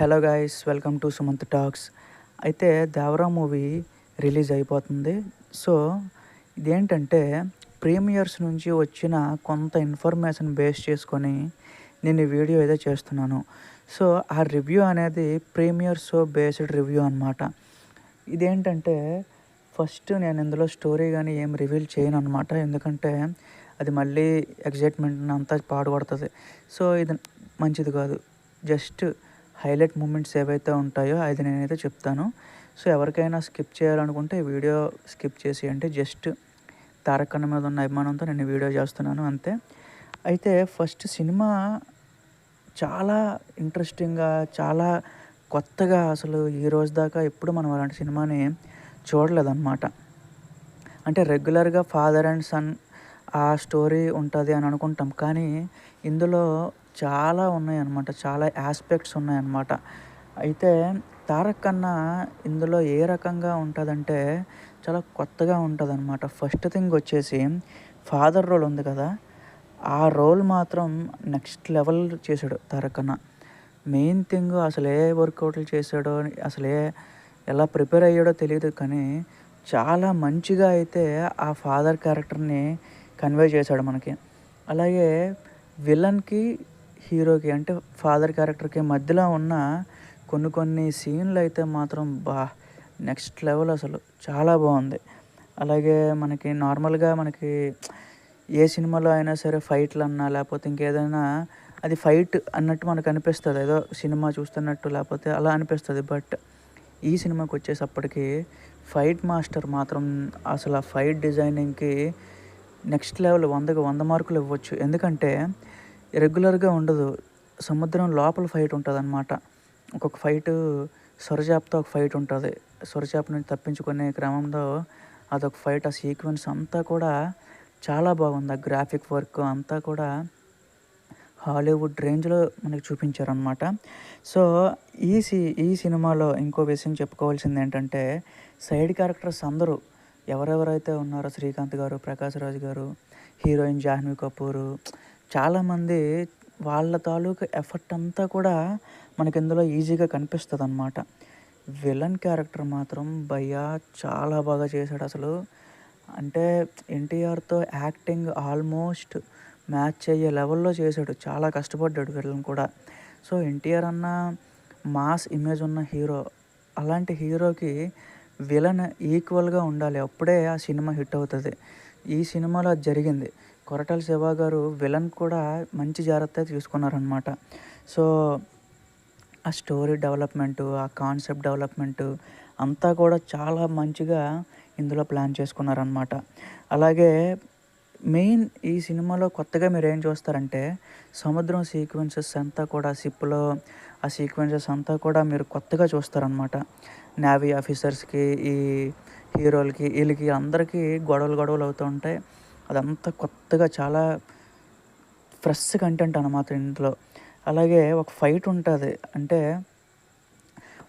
Hello guys, welcome to Sumanth talks. అయితే Devara movie release అయిపోతుంది. So ఇదేంటంటే ప్రీమియర్స్ నుంచి వచ్చిన కొంత ఇన్ఫర్మేషన్ బేస్ చేసుకొని నేను ఈ వీడియో అయితే చేస్తున్నాను. సో ఆ రివ్యూ అనేది ప్రీమియర్ షో బేస్డ్ రివ్యూ అనమాట. ఇదేంటంటే ఫస్ట్ నేను ఇందులో స్టోరీ కానీ ఏం రివీల్ చేయను అనమాట, ఎందుకంటే అది మళ్ళీ ఎగ్జైట్మెంట్ అంతా పాడుపడుతుంది. సో ఇది మంచిది కాదు. జస్ట్ హైలైట్ మూమెంట్స్ ఏవైతే ఉంటాయో అది నేనైతే చెప్తాను. సో ఎవరికైనా స్కిప్ చేయాలనుకుంటే ఈ వీడియో స్కిప్ చేసేయండి. జస్ట్ తారక్ అన్న మీద ఉన్న అభిమానంతో నేను వీడియో చేస్తున్నాను అంతే. అయితే ఫస్ట్ సినిమా చాలా ఇంట్రెస్టింగ్గా, చాలా కొత్తగా, అసలు ఈ రోజు దాకా ఎప్పుడు మనం అలాంటి సినిమాని చూడలేదన్నమాట. అంటే రెగ్యులర్గా ఫాదర్ అండ్ సన్ ఆ స్టోరీ ఉంటుంది అని అనుకుంటాం, కానీ ఇందులో చాలా ఉన్నాయన్నమాట, చాలా ఆస్పెక్ట్స్ ఉన్నాయన్నమాట. అయితే తారక్ అన్న ఇందులో ఏ రకంగా ఉంటుందంటే చాలా కొత్తగా ఉంటుందన్నమాట. ఫస్ట్ థింగ్ వచ్చేసి ఫాదర్ రోల్ ఉంది కదా, ఆ రోల్ మాత్రం నెక్స్ట్ లెవెల్ చేశాడు తారక్ అన్న. మెయిన్ థింగ్ అసలు ఏ వర్కౌట్లు చేశాడో, అసలు ఎలా ప్రిపేర్ అయ్యాడో తెలియదు, కానీ చాలా మంచిగా అయితే ఆ ఫాదర్ క్యారెక్టర్ని కన్వే చేశాడు మనకి. అలాగే విలన్కి హీరోకి అంటే ఫాదర్ క్యారెక్టర్కి మధ్యలో ఉన్న కొన్ని సీన్లు అయితే మాత్రం నెక్స్ట్ లెవెల్, అసలు చాలా బాగుంది. అలాగే మనకి నార్మల్గా మనకి ఏ సినిమాలో అయినా సరే ఫైట్లు అన్నా లేకపోతే ఇంకేదైనా అది ఫైట్ అన్నట్టు మనకు అనిపిస్తుంది, ఏదో సినిమా చూస్తున్నట్టు లేకపోతే అలా అనిపిస్తుంది. బట్ ఈ సినిమాకి వచ్చేసప్పటికి ఫైట్ మాస్టర్ మాత్రం అసలు ఆ ఫైట్ డిజైనింగ్కి నెక్స్ట్ లెవెల్, 100కి 100 మార్కులు ఇవ్వచ్చు. ఎందుకంటే రెగ్యులర్గా ఉండదు, సముద్రం లోపల ఫైట్ ఉంటుంది అనమాట. ఒక్కొక్క ఫైటు సొరచేపతో ఒక ఫైట్ ఉంటుంది, సొరచేప నుంచి తప్పించుకునే క్రమంలో అదొక ఫైట్. ఆ సీక్వెన్స్ అంతా కూడా చాలా బాగుంది. ఆ గ్రాఫిక్ వర్క్ అంతా కూడా హాలీవుడ్ రేంజ్లో మనకి చూపించారనమాట. సో ఈ సినిమాలో ఇంకో విషయం చెప్పుకోవాల్సింది ఏంటంటే సైడ్ క్యారెక్టర్స్ అందరూ ఎవరెవరైతే ఉన్నారో, శ్రీకాంత్ గారు, ప్రకాష్ రాజ్ గారు, హీరోయిన్ జాహ్నవి కపూరు, చాలామంది వాళ్ళ తాలూకు ఎఫర్ట్ అంతా కూడా మనకి ఇందులో ఈజీగా కనిపిస్తుంది అనమాట. విలన్ క్యారెక్టర్ మాత్రం భయ్యా చాలా బాగా చేశాడు అసలు. అంటే ఎన్టీఆర్తో యాక్టింగ్ ఆల్మోస్ట్ మ్యాచ్ అయ్యే లెవెల్లో చేశాడు, చాలా కష్టపడ్డాడు విలన్ కూడా. సో ఎన్టీఆర్ అన్న మాస్ ఇమేజ్ ఉన్న హీరో, అలాంటి హీరోకి విలన్ ఈక్వల్గా ఉండాలి, అప్పుడే ఆ సినిమా హిట్ అవుతుంది. ఈ సినిమాలో అది జరిగింది. కొరటాల శివ గారు విలన్ కూడా మంచి జాగ్రత్త తీసుకున్నారనమాట. సో ఆ స్టోరీ డెవలప్మెంటు, ఆ కాన్సెప్ట్ డెవలప్మెంటు అంతా కూడా చాలా మంచిగా ఇందులో ప్లాన్ చేసుకున్నారనమాట. అలాగే మెయిన్ ఈ సినిమాలో కొత్తగా మీరు ఏం చూస్తారంటే సముద్రం సీక్వెన్సెస్ అంతా కూడా, షిప్లో ఆ సీక్వెన్సెస్ అంతా కూడా మీరు కొత్తగా చూస్తారనమాట. నేవీ ఆఫీసర్స్కి, ఈ హీరోలకి, వీళ్ళకి అందరికీ గొడవలు అవుతూ ఉంటాయి. అదంతా కొత్తగా చాలా ఫ్రెష్ కంటెంట్ అనమాట ఇందులో. అలాగే ఒక ఫైట్ ఉంటుంది, అంటే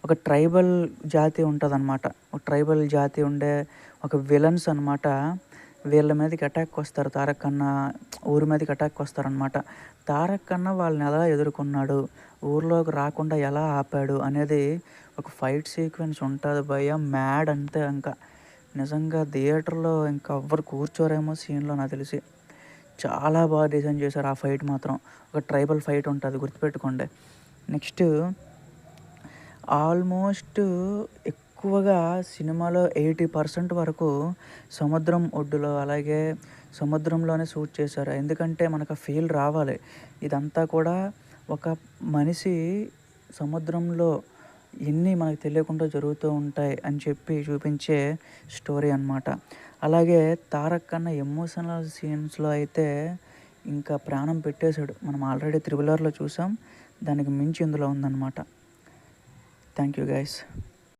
ఒక ట్రైబల్ జాతి ఉంటుందన్నమాట. ఒక ట్రైబల్ జాతి ఉండే ఒక విలన్స్ అనమాట, వీళ్ళ మీదకి అటాక్ వస్తారు. తారక్ అన్న ఊరి మీదకి అటాక్ వస్తారనమాట. తారక్ అన్న వాళ్ళని ఎలా ఎదుర్కొన్నాడు, ఊర్లోకి రాకుండా ఎలా ఆపాడు అనేది ఒక ఫైట్ సీక్వెన్స్ ఉంటుంది భయ్య, మ్యాడ్ అంతే. ఇంకా నిజంగా థియేటర్లో ఇంకా ఎవ్వరు కూర్చోరేమో సీన్లో నాకు తెలిసి. చాలా బాగా డిజైన్ చేశారు ఆ ఫైట్ మాత్రం. ఒక ట్రైబల్ ఫైట్ ఉంటుంది, గుర్తుపెట్టుకోండి. నెక్స్ట్ ఆల్మోస్ట్ ఎక్కువగా సినిమాలో 80% వరకు సముద్రం ఒడ్డులో, అలాగే సముద్రంలోనే షూట్ చేశారు. ఎందుకంటే మనకు ఆ ఫీల్ రావాలి. ఇదంతా కూడా ఒక మనిషి సముద్రంలో ఎన్ని మనకు తెలియకుండా జరుగుతూ ఉంటాయి అని చెప్పి చూపించే స్టోరీ అన్నమాట. అలాగే తారక్ అన్న ఎమోషనల్ సీన్స్లో అయితే ఇంకా ప్రాణం పెట్టేశాడు. మనం ఆల్రెడీ త్రిబుల్ ఆర్లో చూసాం, దానికి మించి ఇందులో ఉందన్నమాట. Thank you guys.